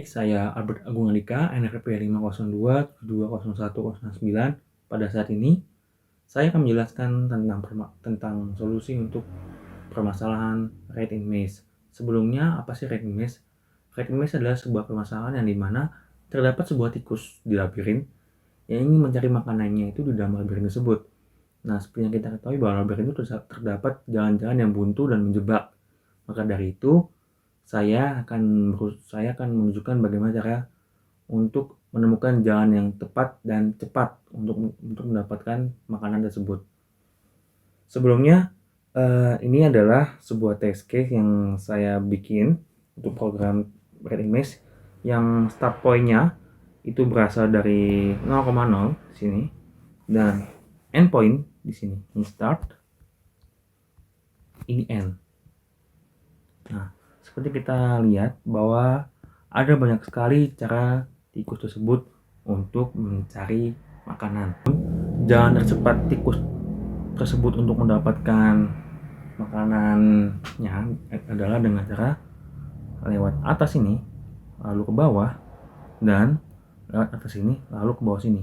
Saya Albert Agung Andika, NRP 502-720109. Pada saat ini, saya akan menjelaskan tentang solusi untuk permasalahan Red in Maze. Sebelumnya, apa sih Red in Maze? Red in Maze adalah sebuah permasalahan yang dimana terdapat sebuah tikus di labirin yang ingin mencari makanannya itu di dalam labirin tersebut. Nah, seperti yang kita ketahui bahwa labirin itu terdapat jalan-jalan yang buntu dan menjebak. Maka dari itu, saya akan menunjukkan bagaimana cara untuk menemukan jalan yang tepat dan cepat untuk mendapatkan makanan tersebut. Sebelumnya, ini adalah sebuah test case yang saya bikin untuk program Red Maze yang start point-nya itu berasal dari 0,0 sini dan endpoint di sini. Ini start, ini end. Nah, seperti kita lihat bahwa ada banyak sekali cara tikus tersebut untuk mencari makanan. Jalan tercepat tikus tersebut untuk mendapatkan makanannya adalah dengan cara lewat atas ini, lalu ke bawah, dan lewat atas ini, lalu ke bawah sini.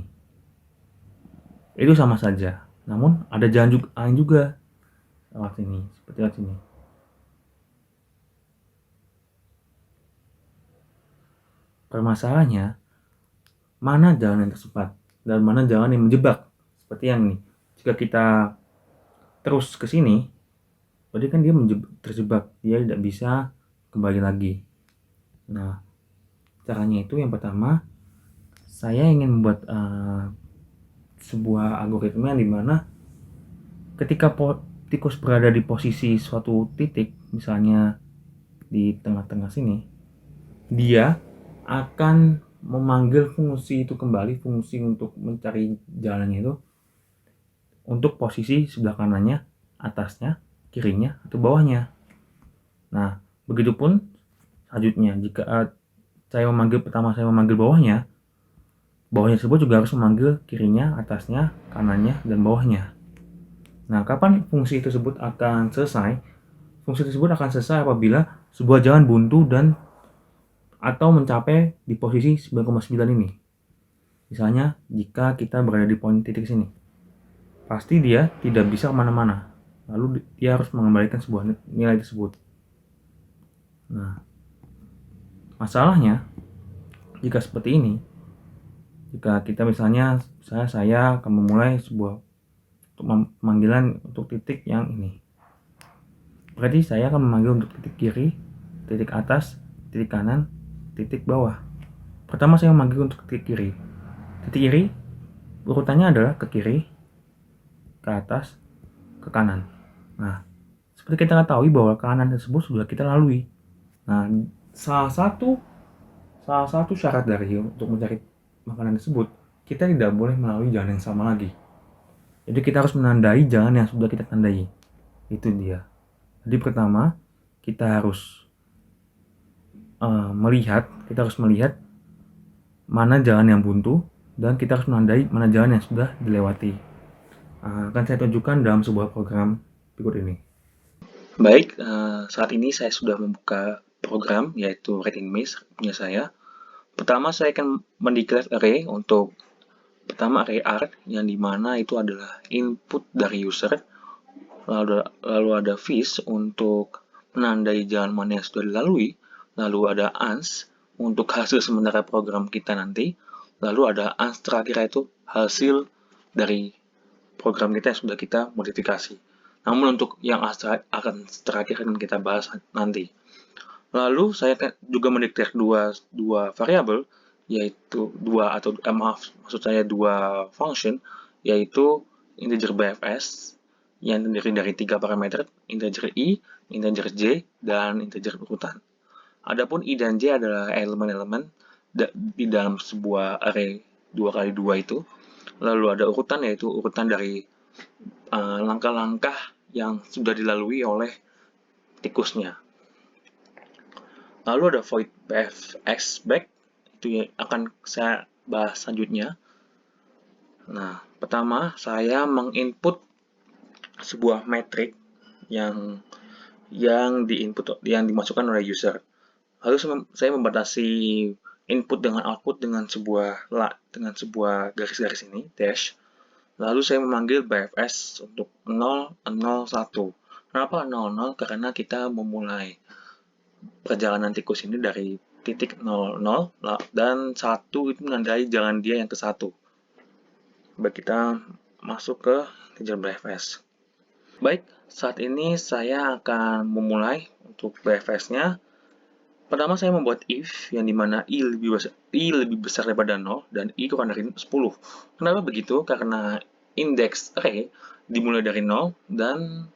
Itu sama saja. Namun ada jalan lain juga lewat sini, seperti lewat sini. Permasalahannya, mana jalan yang tercepat dan mana jalan yang menjebak. Seperti yang ini. Jika kita terus ke sini, berarti kan dia terjebak, dia tidak bisa kembali lagi. Nah, caranya itu yang pertama, saya ingin membuat sebuah algoritma yang dimana ketika tikus berada di posisi suatu titik, misalnya di tengah-tengah sini, dia akan memanggil fungsi itu kembali, fungsi untuk mencari jalannya itu untuk posisi sebelah kanannya, atasnya, kirinya, atau bawahnya. Nah, begitupun selanjutnya jika saya memanggil bawahnya tersebut juga harus memanggil kirinya, atasnya, kanannya, dan bawahnya. Nah, kapan fungsi tersebut akan selesai? Fungsi tersebut akan selesai apabila sebuah jalan buntu dan atau mencapai di posisi 9,9 ini. Misalnya, jika kita berada di poin titik sini, pasti dia tidak bisa kemana-mana. Lalu dia harus mengembalikan sebuah nilai tersebut. Nah, masalahnya, jika seperti ini, jika kita misalnya saya akan memulai sebuah pemanggilan untuk titik yang ini. Berarti saya akan memanggil untuk titik kiri, titik atas, titik kanan, titik bawah. Pertama saya memanggil untuk titik kiri. Titik kiri urutannya adalah ke kiri, ke atas, ke kanan. Nah, seperti kita ketahui bahwa kanan tersebut sudah kita lalui. Nah, salah satu syarat dari untuk mencari makanan tersebut, kita tidak boleh melalui jalan yang sama lagi. Jadi kita harus menandai jalan yang sudah kita tandai. Itu dia. Jadi pertama, kita harus melihat mana jalan yang buntu dan kita harus menandai mana jalan yang sudah dilewati. Akan saya tunjukkan dalam sebuah program berikut ini. Baik, saat ini saya sudah membuka program yaitu Red in Maze punya saya. Pertama saya akan mendeklar array untuk pertama array art yang dimana itu adalah input dari user, lalu ada fish untuk menandai jalan mana yang sudah dilalui, lalu ada ans untuk hasil sementara program kita nanti, lalu ada ans terakhir itu hasil dari program kita yang sudah kita modifikasi. Namun untuk yang akan terakhir akan kita bahas nanti. Lalu saya juga mendeklar dua variabel, yaitu maksud saya dua function, yaitu integer BFS yang terdiri dari 3 parameter, integer i, integer j, dan integer urutan. Adapun i dan j adalah elemen-elemen di dalam sebuah array 2x2 itu. Lalu ada urutan, yaitu urutan dari langkah-langkah yang sudah dilalui oleh tikusnya. Lalu ada void bfx back, itu yang akan saya bahas selanjutnya. Nah, pertama saya menginput sebuah metrik yang dimasukkan oleh user. Lalu saya membatasi input dengan output dengan sebuah garis-garis ini, dash. Lalu saya memanggil BFS untuk 0, 0, 1. Kenapa 0, 0? Karena kita memulai perjalanan tikus ini dari titik 0, 0, dan 1 itu menandai jalan dia yang ke 1. Baik, kita masuk ke integer BFS. Baik, saat ini saya akan memulai untuk BFS-nya. Pertama saya membuat if yang dimana i lebih besar daripada 0 dan i kurang dari 10. Kenapa begitu? Karena indeks array dimulai dari 0 dan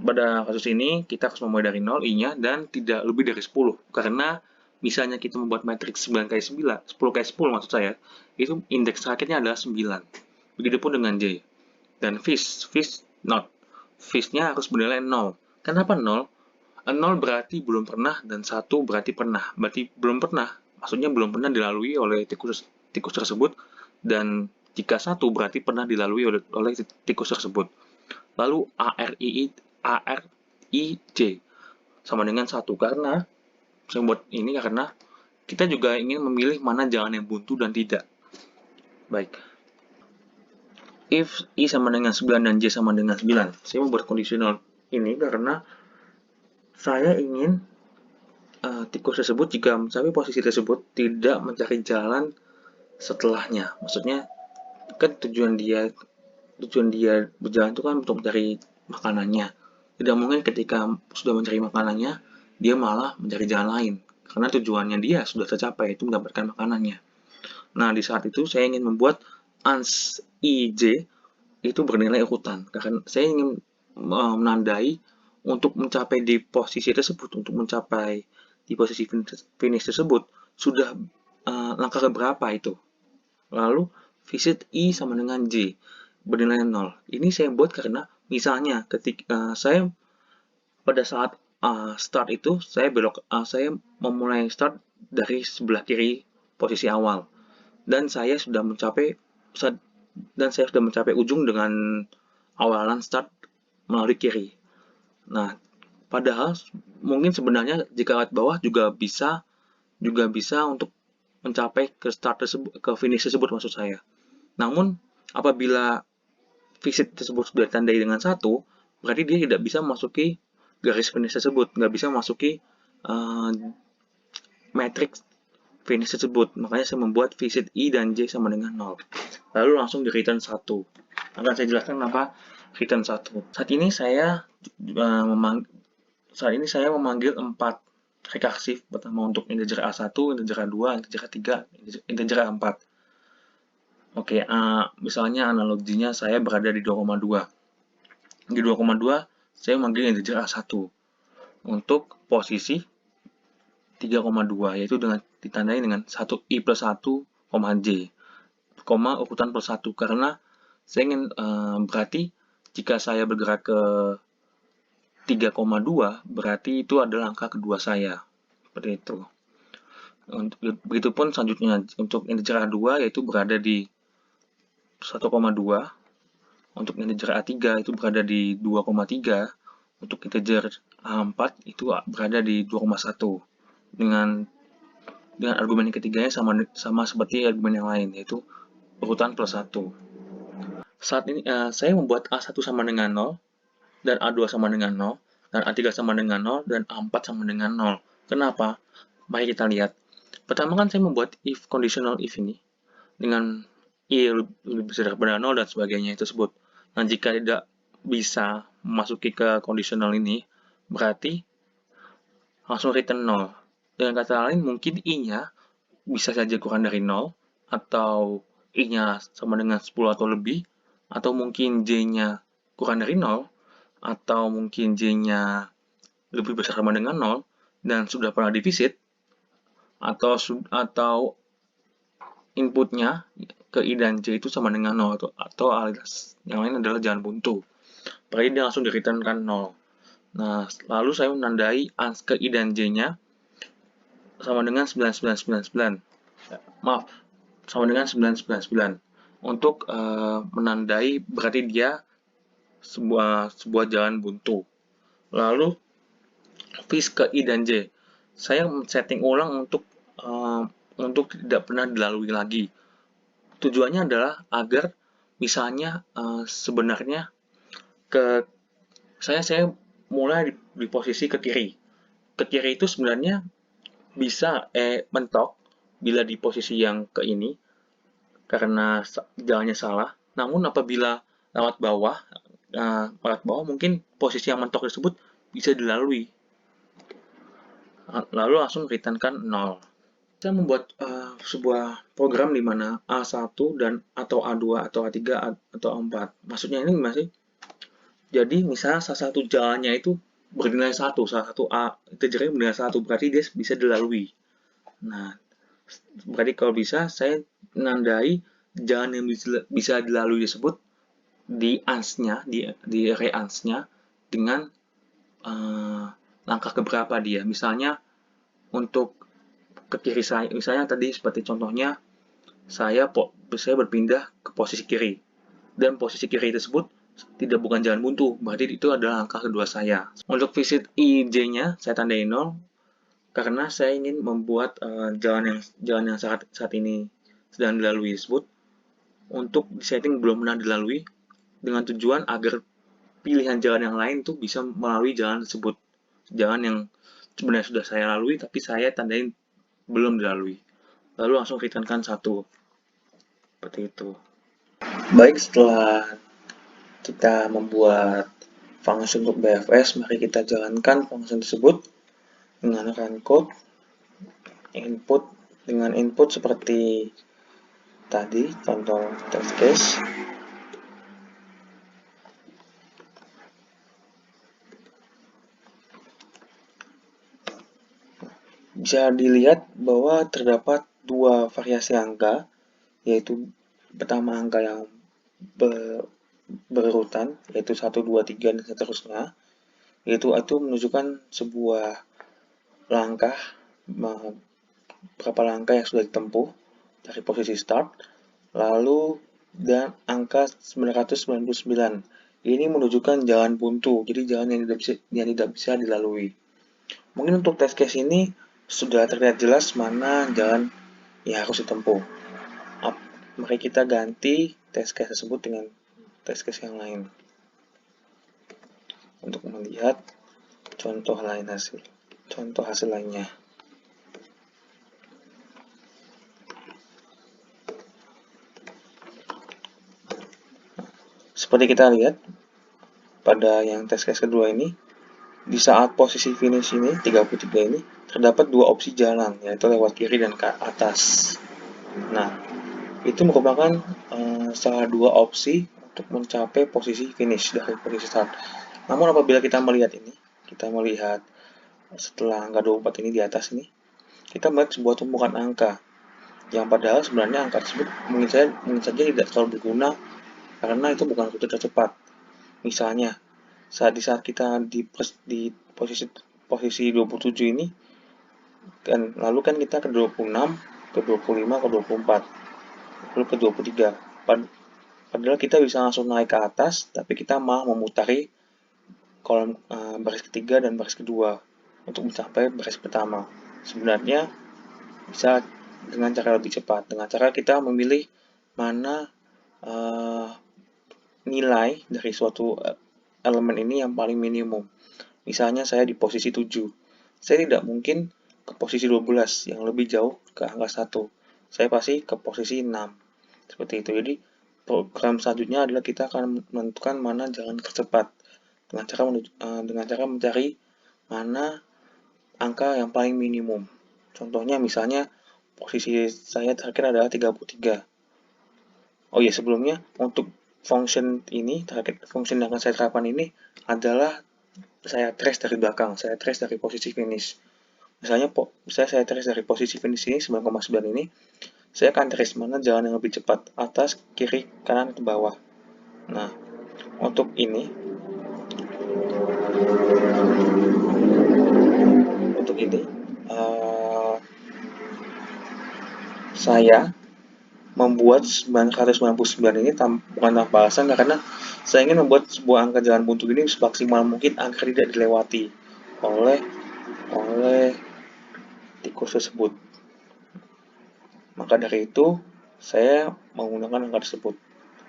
pada kasus ini kita harus memulai dari 0 i-nya dan tidak lebih dari 10. Karena misalnya kita membuat matriks 9 kali 9, 10 kali 10 maksud saya, itu indeks terakhirnya adalah 9. Begitupun dengan j. Dan fish not. Fish-nya harus bernilai 0. Kenapa 0? 0 berarti belum pernah dan 1 berarti pernah. Berarti belum pernah, maksudnya belum pernah dilalui oleh tikus tersebut, dan jika 1 berarti pernah dilalui oleh tikus tersebut. Lalu ARIJ sama dengan 1, karena saya buat ini karena kita juga ingin memilih mana jalan yang buntu dan tidak. Baik. If i sama dengan 9 dan j sama dengan 9. Saya membuat kondisional ini karena saya ingin tikus tersebut jika mencapai posisi tersebut tidak mencari jalan setelahnya. Maksudnya kan tujuan dia berjalan itu kan untuk mencari makanannya. Tidak mungkin ketika sudah mencari makanannya dia malah mencari jalan lain, karena tujuannya dia sudah tercapai, itu mendapatkan makanannya. Nah, di saat itu saya ingin membuat ans ij itu bernilai urutan, karena saya ingin menandai untuk mencapai di posisi tersebut, untuk mencapai di posisi finish tersebut sudah langkah keberapa itu. Lalu visit i sama dengan j bernilai 0. Ini saya buat karena misalnya ketika saya pada saat start itu saya memulai start dari sebelah kiri posisi awal, dan saya sudah mencapai ujung dengan awalan start melalui kiri. Nah, padahal mungkin sebenarnya jika lewat bawah juga bisa untuk mencapai ke finish tersebut maksud saya. Namun apabila visit tersebut sudah ditandai dengan 1, berarti dia tidak bisa memasuki garis finish tersebut, nggak bisa memasuki matrix finish tersebut. Makanya saya membuat visit i dan j sama dengan 0. Lalu langsung di return 1. Akan saya jelaskan kenapa return 1. Saat ini saya memanggil 4 rekarsif, pertama untuk integer A1, integer A2, integer A3, integer A4. Oke, misalnya analoginya saya berada di 2,2. Di 2,2 saya memanggil integer A1 untuk posisi 3,2, yaitu ditandai dengan 1i plus 1, j, urutan plus 1, karena saya ingin berarti jika saya bergerak ke 3,2 berarti itu adalah angka kedua saya, seperti itu. Begitupun selanjutnya untuk integer A2 yaitu berada di 1,2, untuk integer A3 itu berada di 2,3, untuk integer A4 itu berada di 2,1. Dengan argumen yang ketiganya sama seperti argumen yang lain, yaitu urutan plus 1. Saat ini saya membuat A1 sama dengan 0, dan A2 sama dengan 0, dan A3 sama dengan 0, dan A4 sama dengan 0. Kenapa? Mari kita lihat. Pertama kan saya membuat if conditional if ini dengan i lebih besar daripada 0 dan sebagainya tersebut. Nah, jika tidak bisa memasuki ke conditional ini, berarti langsung return 0. Dengan kata lain, mungkin i-nya bisa saja kurang dari 0, atau i-nya sama dengan 10 atau lebih, atau mungkin j-nya kurang dari 0, atau mungkin j-nya lebih besar sama dengan 0 dan sudah pernah divisit, atau inputnya ke i dan j itu sama dengan 0, atau alias yang lain adalah jalan buntu. Berarti dia langsung di-returnkan 0. Nah, lalu saya menandai ans ke i dan j-nya sama dengan 9999. Maaf, sama dengan 999. Untuk menandai berarti dia sebuah jalan buntu. Lalu vis ke i dan j. Saya setting ulang untuk untuk tidak pernah dilalui lagi. Tujuannya adalah agar misalnya sebenarnya saya mulai di posisi ke kiri. Ke kiri itu sebenarnya bisa mentok bila di posisi yang ke ini karena jalannya salah. Namun apabila lewat bawah mungkin posisi yang mentok tersebut bisa dilalui. Lalu langsung returnkan 0. Kita membuat sebuah program di mana A1 dan atau A2 atau A3 atau A4. Maksudnya ini gimana sih? Jadi misalnya salah satu jalannya itu bernilai 1, salah satu A integernya bernilai 1, berarti dia bisa dilalui. Nah, berarti kalau bisa saya menandai jalan yang bisa dilalui tersebut di ans-nya, di array ans-nya dengan langkah keberapa dia. Misalnya untuk ke kiri saya, misalnya tadi seperti contohnya saya berpindah ke posisi kiri dan posisi kiri tersebut bukan jalan buntu, berarti itu adalah langkah kedua saya. Untuk visit IJ-nya saya tandai 0 karena saya ingin membuat jalan yang saat ini sedang dilalui tersebut untuk setting belum pernah dilalui dengan tujuan agar pilihan jalan yang lain tuh bisa melalui jalan tersebut. Jalan yang sebenarnya sudah saya lalui tapi saya tandain belum dilalui. Lalu langsung returnkan 1. Seperti itu. Baik, setelah kita membuat fungsi untuk BFS, mari kita jalankan fungsi tersebut dengan run code input dengan input seperti tadi contoh test case. Bisa dilihat bahwa terdapat dua variasi angka, yaitu pertama angka yang berurutan, yaitu 1, 2, 3, dan seterusnya, yaitu itu menunjukkan sebuah langkah, berapa langkah yang sudah ditempuh dari posisi start, lalu dan angka 999. Ini menunjukkan jalan buntu, jadi jalan yang tidak bisa dilalui. Mungkin untuk test case ini sudah terlihat jelas mana jalan yang harus ditempuh. Mari kita ganti test case tersebut dengan test case yang lain untuk melihat contoh hasil lainnya. Seperti kita lihat pada yang test case kedua ini, di saat posisi finish ini 33 ini terdapat dua opsi jalan, yaitu lewat kiri dan ke atas. Nah, itu merupakan salah dua opsi untuk mencapai posisi finish dari posisi start. Namun apabila kita melihat ini, kita melihat setelah angka 24 ini di atas ini, kita melihat sebuah tumpukan angka yang padahal sebenarnya angka tersebut mungkin saja tidak terlalu berguna karena itu bukan rute tercepat. Misalnya, saat kita di posisi 27 ini, kan lalu kan kita ke 26, ke 25, ke 24, lalu ke 23. Padahal kita bisa langsung naik ke atas, tapi kita malah memutari kolom baris ketiga dan baris kedua untuk mencapai baris pertama. Sebenarnya bisa dengan cara lebih cepat, dengan cara kita memilih mana nilai dari suatu elemen ini yang paling minimum. Misalnya saya di posisi 7. Saya tidak mungkin ke posisi 12 yang lebih jauh ke angka 1. Saya pasti ke posisi 6. Seperti itu. Jadi program selanjutnya adalah kita akan menentukan mana jalan tercepat dengan cara mencari mana angka yang paling minimum. Contohnya misalnya posisi saya terakhir adalah 33. Oh iya, sebelumnya untuk function yang akan saya terapkan ini adalah saya trace dari belakang, saya trace dari posisi finish. Misalnya saya trace dari posisi finish ini 9,9 ini, saya akan trace mana jalan yang lebih cepat, atas, kiri, kanan, ke bawah. Nah, untuk ini saya membuat 999 ini bukan tanpa alasan karena saya ingin membuat sebuah angka jalan buntu ini semaksimal mungkin agar tidak dilewati oleh tikus tersebut. Maka dari itu, saya menggunakan angka tersebut.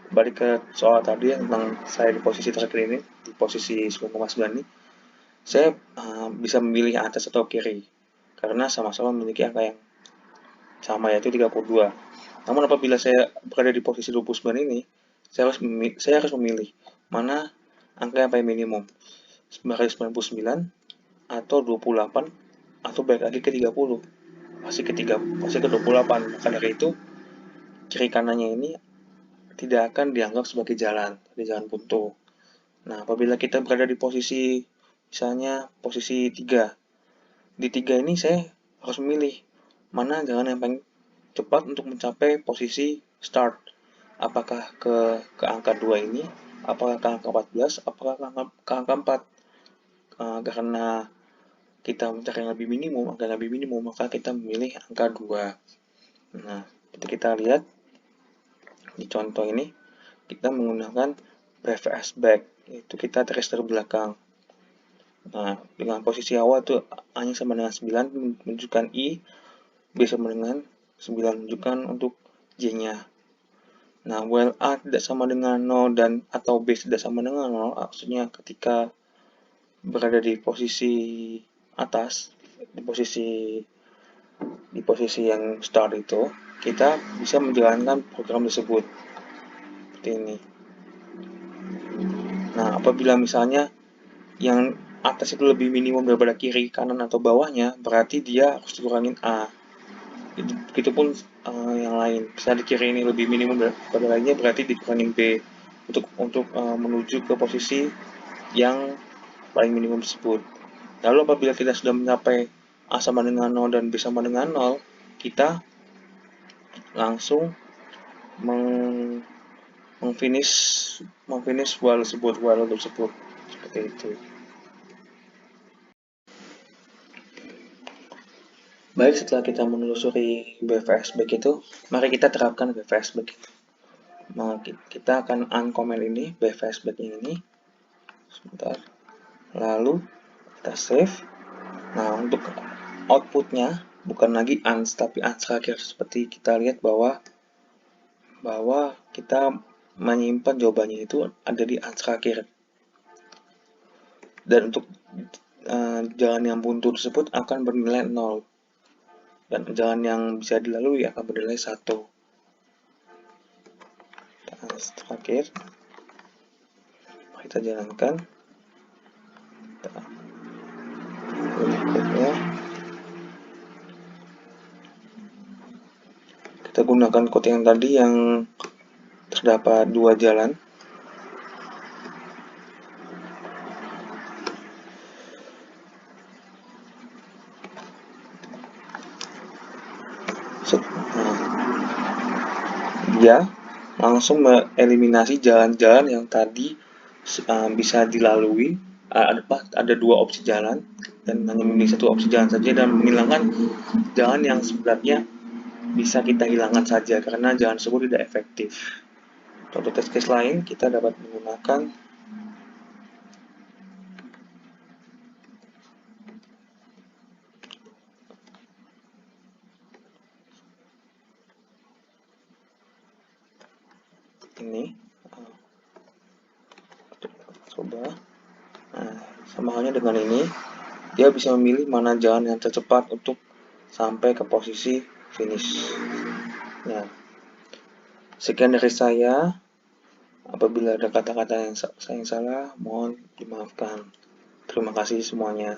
Balik ke soal tadi tentang saya di posisi terakhir ini, di posisi 9,9 ini, saya bisa memilih atas atau kiri, karena sama-sama memiliki angka yang sama, yaitu 32. Namun apabila saya berada di posisi 29 ini, saya harus memilih mana angka yang paling minimum, 999 atau 28 atau balik lagi ke 30. Pasti ke 28. Maka dari itu, kiri kanannya ini tidak akan dianggap sebagai jalan buntu. Nah, apabila kita berada di posisi misalnya posisi 3. Di 3 ini saya harus memilih mana jalan yang paling cepat untuk mencapai posisi start. Apakah ke angka 2 ini, apakah ke angka 14, apakah ke angka 4. Karena kita mencari yang lebih minimum, angka yang lebih minimum, maka kita memilih angka 2. Nah, kita lihat di contoh ini, kita menggunakan BFS back, yaitu kita trace dari belakang. Nah, dengan posisi awal itu A-nya sama dengan 9 menunjukkan I, B sama dengan 9 menunjukkan untuk J-nya. Nah, while A tidak sama dengan 0 dan atau B tidak sama dengan 0, maksudnya ketika berada di posisi atas, di posisi yang start itu, kita bisa menjalankan program tersebut seperti ini. Nah, apabila misalnya yang atas itu lebih minimum daripada kiri, kanan, atau bawahnya, berarti dia harus dikurangin A. Begitupun yang lain. Misalnya di kiri ini lebih minimum daripada lainnya, berarti dikurangin B untuk menuju ke posisi yang paling minimum tersebut. Lalu apabila kita sudah mencapai A sama dengan 0 dan B sama dengan 0, kita langsung mengfinish while tersebut seperti itu. Baik, setelah kita menelusuri BFS back itu, mari kita terapkan BFS back itu. Nah, kita akan uncomment ini, BFS back ini. Sebentar. Lalu kita save. Nah, untuk outputnya bukan lagi ans, tapi ans terakhir. Seperti kita lihat bahwa kita menyimpan jawabannya itu ada di ans terakhir. Dan untuk jalan yang buntu tersebut akan bernilai 0. Dan jalan yang bisa dilalui akan bernilai 1. Terakhir, kita jalankan. Berikutnya, kita gunakan code yang tadi yang terdapat 2 jalan. Dia langsung mengeliminasi jalan-jalan yang tadi bisa dilalui. Ada 2 opsi jalan dan hanya memilih 1 opsi jalan saja, dan menghilangkan jalan yang sebenarnya bisa kita hilangkan saja karena jalan tersebut tidak efektif. Contoh test case lain, kita dapat menggunakan ini. Coba. Nah, sama halnya dengan ini, dia bisa memilih mana jalan yang tercepat untuk sampai ke posisi finish. Ya. Sekian dari saya. Apabila ada kata-kata yang saya salah, mohon dimaafkan. Terima kasih semuanya.